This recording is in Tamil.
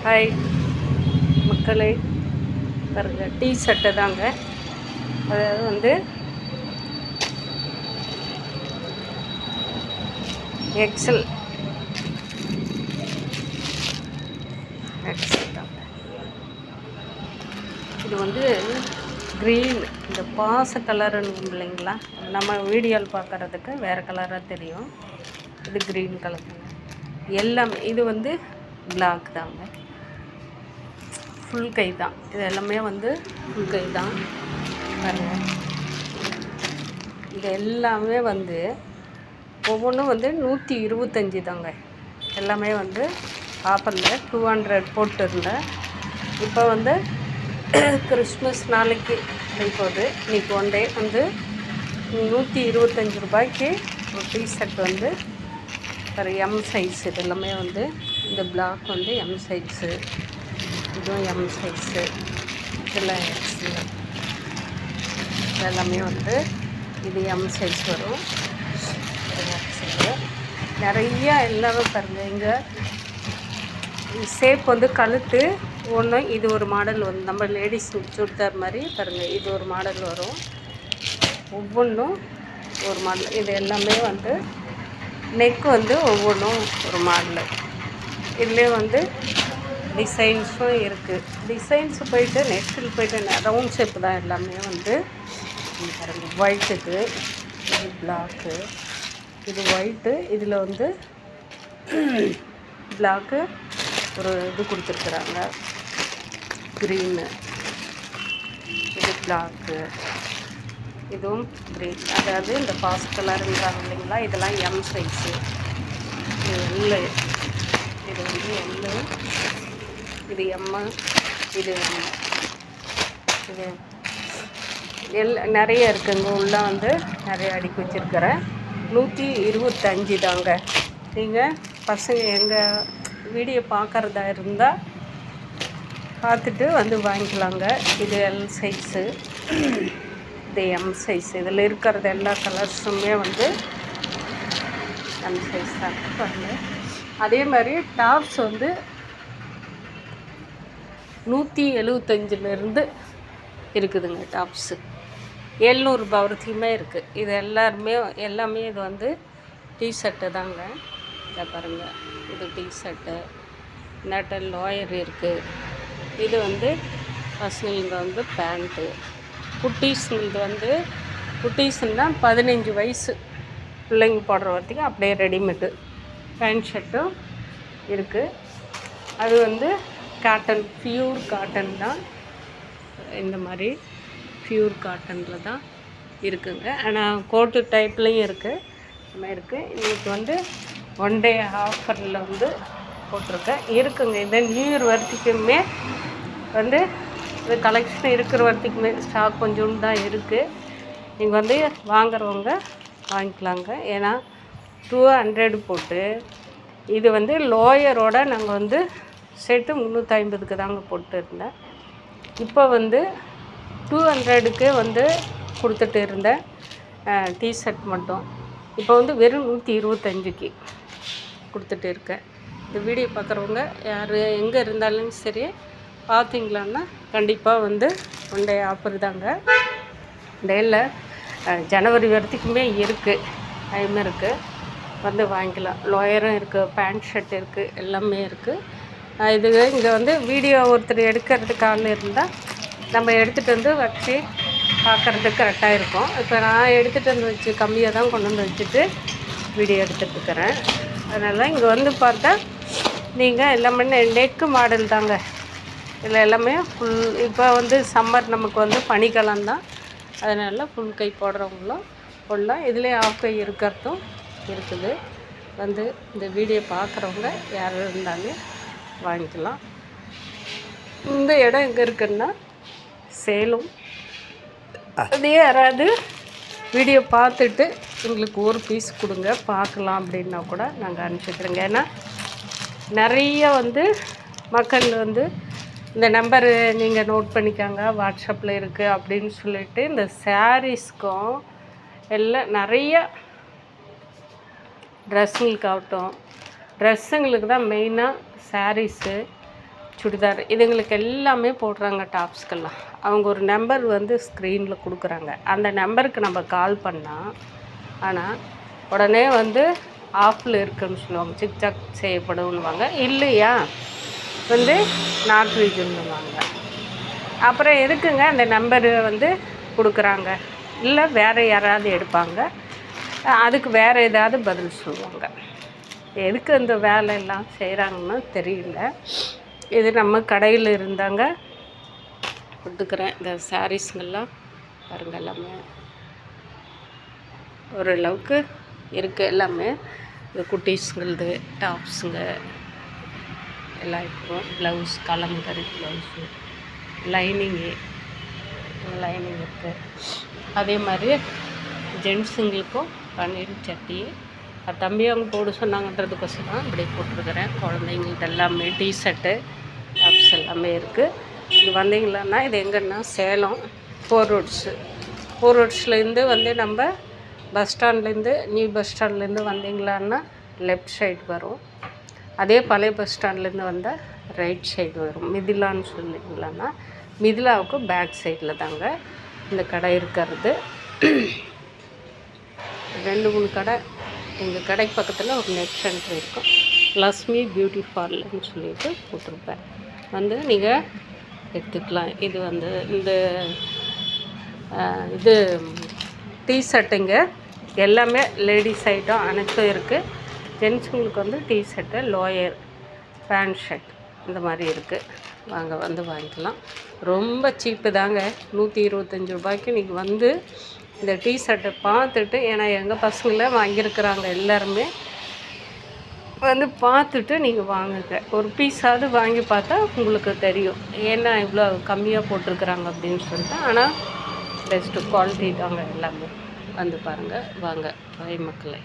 ஹாய் மக்களே, பாருங்க டீ ஷர்ட்டு தாங்க. அதாவது வந்து எக்ஸல் தாங்க. இது வந்து க்ரீன், இந்த பாச கலருன்னு இல்லைங்களா, நம்ம வீடியோவில் பார்க்குறதுக்கு வேறு கலராக தெரியும். இது க்ரீன் கலருங்க. எல்லாமே இது வந்து பிளாக் தாங்க. ஃபுல் கை தான். இது எல்லாமே வந்து ஃபுல் கை தான். பாருங்கள், இது எல்லாமே வந்து ஒவ்வொன்றும் வந்து 125 தாங்க. எல்லாமே வந்து ஆஃபரில் 200 போட்டிருந்தேன். இப்போ வந்து கிறிஸ்மஸ் நாளைக்கு போகுது. இன்றைக்கி ஒன் டே வந்து 125 ரூபாய்க்கு ஒரு டீ ஷர்ட் வந்து ஒரு எம் சைஸ். இது எல்லாமே வந்து இந்த பிளாக் வந்து எம் சைஸு, இதுவும் எம் சைஸு, இதெல்லாம் எக்ஸு. எல்லாமே வந்து இது எம் சைஸ் வரும். நிறையா எல்லாமே பாருங்கள். இங்கே ஷேப் வந்து கழுத்து ஒன்று, இது ஒரு மாடல் வந்து நம்ம லேடிஸ் சுடிதார் மாதிரி பாருங்கள். இது ஒரு மாடல் வரும். ஒவ்வொன்றும் ஒரு மாடல். இது எல்லாமே வந்து நெக் வந்து ஒவ்வொன்றும் ஒரு மாடலு. இதுலேயே வந்து டிசைன்ஸும் இருக்குது. டிசைன்ஸு போயிட்டு நெக்கில் போயிட்டு ரவுண்ட் ஷேப்பு தான் எல்லாமே வந்து பாருங்கள். ஒயிட்டுக்கு இது பிளாக்கு, இது ஒயிட்டு, இதில் வந்து பிளாக்கு ஒரு இது கொடுத்துருக்குறாங்க, க்ரீனு, இது பிளாக்கு, இதுவும் க்ரீன். அதாவது இந்த பாஸ் கலருங்கிறாங்க இல்லைங்களா, இதெல்லாம் எம் சைஸு. இது எல்லு, இது வந்து எல்லு, இது எம்மு, இது எம்மு, இது நிறைய இருக்குங்க. உள்ளே வந்து நிறைய அடுக்கி வச்சுருக்கிறேன். 125 தாங்க. நீங்கள் பசங்க எங்கள் வீடியோ பார்க்குறதா இருந்தால் பார்த்துட்டு வந்து வாங்கிக்கலாங்க. இது எல் சைஸு, இது எம் சைஸ். இதில் இருக்கிறது எல்லா கலர்ஸுமே வந்து எம் சைஸ் தான் பாருங்கள். அதே மாதிரி டாப்ஸ் வந்து 175 இருக்குதுங்க. டாப்ஸு 700 ரூபாய் வரைக்குமே இருக்குது. இது எல்லாமே இது வந்து டிஷர்ட்டு தாங்க. இதை பாருங்கள், இது டிஷர்ட்டு, நட்டல் லோயர் இருக்குது. இது வந்து பசங்களுக்கு வந்து பேண்ட்டு. குட்டீஸுங்களுக்கு வந்து குட்டீஸுன்னா 15 வயசு பிள்ளைங்க போடுற வரைக்கும் அப்படியே ரெடிமேடு பேண்ட் ஷர்ட்டும் இருக்குது. அது வந்து காட்டன், ப்யூர் காட்டன் தான். இந்த மாதிரி ப்யூர் காட்டனில் தான் இருக்குங்க. ஆனால் கோட்டு டைப்லேயும் இருக்குது. இந்த மாதிரி இருக்குது. இன்றைக்கி வந்து ஒன் டே ஆஃபரில் வந்து போட்டிருக்கேன் இருக்குங்க. இது நியூ இயர் வரைக்குமே வந்து இது கலெக்ஷன் இருக்கிற வரைக்குமே ஸ்டாக் கொஞ்சோண்டு தான் இருக்குது. நீங்கள் வந்து வாங்குறவங்க வாங்கிக்கலாங்க. ஏன்னா 200 போட்டு இது வந்து லோயரோட நாங்கள் வந்து சேர்த்து 350க்கு தாங்க போட்டுருந்தேன். இப்போ வந்து 200க்கு வந்து கொடுத்துட்டு இருந்தேன் டிஷர்ட் மட்டும். இப்போ வந்து வெறும் 125க்கு கொடுத்துட்டு இருக்கேன். இந்த வீடியோ பார்க்குறவங்க யார் எங்கே இருந்தாலும் சரி பார்த்தீங்களான்னா கண்டிப்பாக வந்து ஒன் டே ஆஃபர் தாங்க. டேயில் ஜனவரி வரைக்குமே இருக்குது, டைம் இருக்குது. வந்து வாங்கிக்கலாம். லோயரும் இருக்குது, பேண்ட் ஷர்ட் இருக்குது, எல்லாமே இருக்குது. இது இங்கே வந்து வீடியோ ஒருத்தர் எடுக்கிறதுக்கு ஆள் இருந்தால் நம்ம எடுத்துகிட்டு வந்து வச்சு பார்க்குறதுக்கு கரெக்டாக இருக்கும். இப்போ நான் எடுத்துகிட்டு வந்து வச்சு கம்மியாக தான் கொண்டு வந்து வச்சுட்டு வீடியோ எடுத்துகிட்ருக்கிறேன். அதனால் இங்கே வந்து பார்த்தா நீங்கள் எல்லாமே நெக்கு மாடல் தாங்க. இதில் எல்லாமே ஃபுல். இப்போ வந்து சம்மர் நமக்கு வந்து பனிக்காலம் தான். அதனால் ஃபுல் கை போடுறவங்களும் போடலாம். இதுலேயே ஆஃப் கை இருக்கிறதும் இருக்குது. வந்து இந்த வீடியோ பார்க்குறவங்க யார் இருந்தாலும் வாங்கிக்கலாம். இந்த இடம் எங்கே இருக்குன்னா சேலம். அதே யாராவது வீடியோ பார்த்துட்டு எங்களுக்கு ஒரு பீஸ் கொடுங்க பார்க்கலாம் அப்படின்னா கூட நாங்கள் அனுப்பிச்சிக்கிறோங்க. ஏன்னா நிறைய வந்து மக்கள் வந்து இந்த நம்பரு நீங்கள் நோட் பண்ணிக்காங்க, வாட்ஸ்அப்பில் இருக்குது அப்படின்னு சொல்லிட்டு இந்த சாரீஸ்க்கும் எல்லாம் நிறைய ட்ரெஸ்ஸுங்களுக்காகட்டும், ட்ரெஸ்ஸுங்களுக்கு தான் மெயினாக சாரீஸு, சுடிதார் இதுங்களுக்கு எல்லாமே போடுறாங்க டாப்ஸ்க்கெல்லாம். அவங்க ஒரு நம்பர் வந்து ஸ்க்ரீனில் கொடுக்குறாங்க. அந்த நம்பருக்கு நம்ம கால் பண்ணால் ஆனால் உடனே வந்து ஆஃபில் இருக்குன்னு சொல்லுவாங்க, சிக்சாக் செய்யப்படும்னுவாங்க. இல்லையா வந்து நாட் ரீஜன்னுவாங்க. அப்புறம் எதுக்குங்க அந்த நம்பரு வந்து கொடுக்குறாங்க? இல்லை வேறு யாராவது எடுப்பாங்க, அதுக்கு வேறு ஏதாவது பதில் சொல்லுவாங்க. எதுக்கு இந்த வேலையெல்லாம் செய்கிறாங்கன்னு தெரியல. இது நம்ம கடையில் இருந்தாங்க கொடுத்துக்கிறேன். இந்த சாரீஸுங்கெல்லாம் பாருங்கள், எல்லாமே ஓரளவுக்கு இருக்குது. எல்லாமே இந்த குட்டீஸுங்களது டாப்ஸுங்க எல்லாம் இருக்கும். ப்ளவுஸ் கலம்கரி ப்ளவுஸு, லைனிங் இருக்குது. அதே மாதிரி ஜென்ஸுங்களுக்கும் பன்னீர் சட்டி தம்பி அவங்க போட சொன்னாங்கன்றதுக்கோசரம் இப்படி போட்டிருக்கிறேன். குழந்தைங்களுக்கு எல்லாமே டிஷர்ட்டு டாப்ஸ் எல்லாமே இருக்குது. இது வந்தீங்களான்னா இது எங்கன்னா சேலம் 4 ரோட்ஸு. 4 ரோட்ஸ்லேருந்து வந்து நம்ம பஸ் ஸ்டாண்ட்லேருந்து நியூ பஸ் ஸ்டாண்ட்லேருந்து வந்தீங்களான்னா லெஃப்ட் சைடு வரும். அதே பழைய பஸ் ஸ்டாண்ட்லேருந்து வந்தால் ரைட் சைடு வரும். மிதிலான்னு சொல்லிங்களான்னா மிதிலாவுக்கு பேக் சைடில் தாங்க இந்த கடை இருக்கிறது. 2-3 கடை. எங்கள் கடைக்கு பக்கத்தில் ஒரு நெட் சென்டர் இருக்கும், லக்ஷ்மி பியூட்டி பார்லர்னு சொல்லிட்டு போட்டிருப்பேன். வந்து நீங்கள் எடுத்துக்கலாம். இது வந்து இந்த இது டிஷர்ட்டுங்க எல்லாமே லேடிஸ் ஐட்டம் அனைத்தும் இருக்குது. ஜென்ஸுங்களுக்கு வந்து டிஷர்ட்டு, லோயர், பேண்ட் ஷர்ட் இந்த மாதிரி இருக்குது. வாங்க வந்து வாங்கிக்கலாம். ரொம்ப சீப்பு தாங்க. 125 ரூபாய்க்கு நீங்கள் வந்து இந்த டிஷர்ட்டை பார்த்துட்டு, ஏன்னா எங்கள் பசங்கள வாங்கியிருக்கிறாங்க எல்லாருமே, வந்து பார்த்துட்டு நீங்கள் வாங்குங்க. ஒரு பீஸாவது வாங்கி பார்த்தா உங்களுக்கு தெரியும் ஏன்னா இவ்வளோ கம்மியாக போட்டிருக்கிறாங்க அப்படின்னு சொல்லிட்டு. ஆனால் பெஸ்ட்டு குவாலிட்டி தாங்க எல்லாமே. வந்து பாருங்கள். வாங்க பாய் மக்களே.